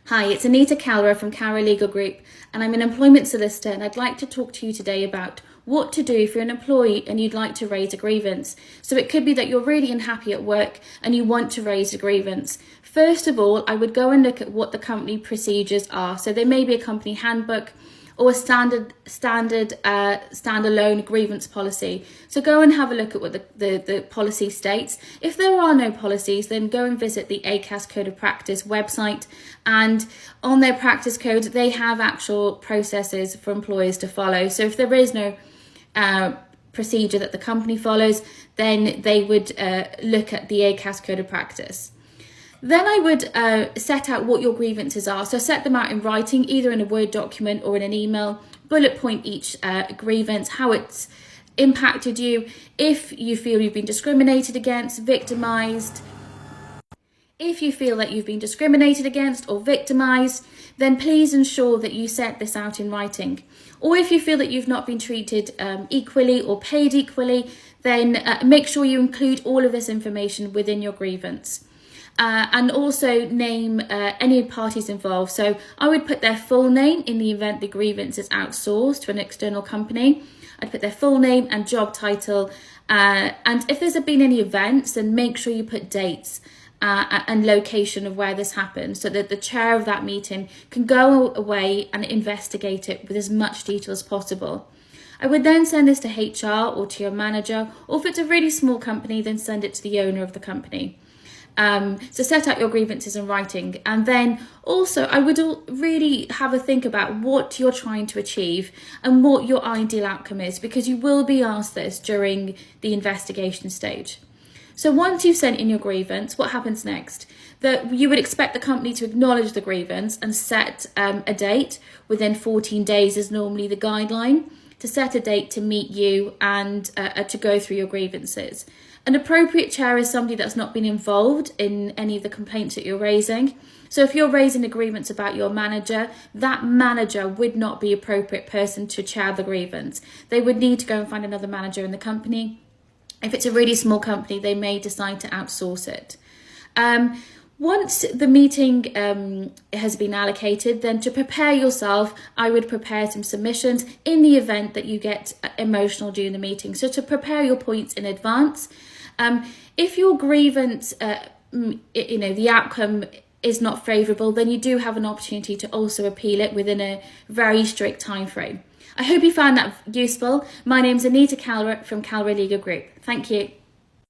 Hi, it's Anita Calra from Calra Legal Group, and I'm an employment solicitor, and I'd like to talk to you today about what to do if you're an employee and you'd like to raise a grievance. So it could be that you're really unhappy at work and you want to raise a grievance. First of all, I would go and look at what the company procedures are. So there may be a company handbook or a standalone grievance policy. So go and have a look at what the policy states. If there are no policies, then go and visit the ACAS Code of Practice website, and on their practice code they have actual processes for employers to follow. So if there is no procedure that the company follows, then they would look at the ACAS Code of Practice. Then I would set out what your grievances are. So set them out in writing, either in a Word document or in an email. Bullet point each grievance, how it's impacted you, if you feel you've been discriminated against, victimised. If you feel that you've been discriminated against or victimised, then please ensure that you set this out in writing. Or if you feel that you've not been treated equally or paid equally, then make sure you include all of this information within your grievance. And also name any parties involved. So I would put their full name in the event the grievance is outsourced to an external company. I'd put their full name and job title. And if there's been any events, then make sure you put dates and location of where this happened, so that the chair of that meeting can go away and investigate it with as much detail as possible. I would then send this to HR or to your manager, or if it's a really small company, then send it to the owner of the company. So set out your grievances in writing, and then also I would really have a think about what you're trying to achieve and what your ideal outcome is, because you will be asked this during the investigation stage. So once you've sent in your grievance, what happens next? That you would expect the company to acknowledge the grievance and set a date. Within 14 days is normally the guideline, to set a date to meet you and to go through your grievances. An appropriate chair is somebody that's not been involved in any of the complaints that you're raising. So if you're raising a grievance about your manager, that manager would not be an appropriate person to chair the grievance. They would need to go and find another manager in the company. If it's a really small company, they may decide to outsource it. Once the meeting has been allocated, then to prepare yourself, I would prepare some submissions in the event that you get emotional during the meeting. So to prepare your points in advance. If your grievance, the outcome is not favourable, then you do have an opportunity to also appeal it within a very strict time frame. I hope you found that useful. My name's Anita Calra from Calra Legal Group. Thank you.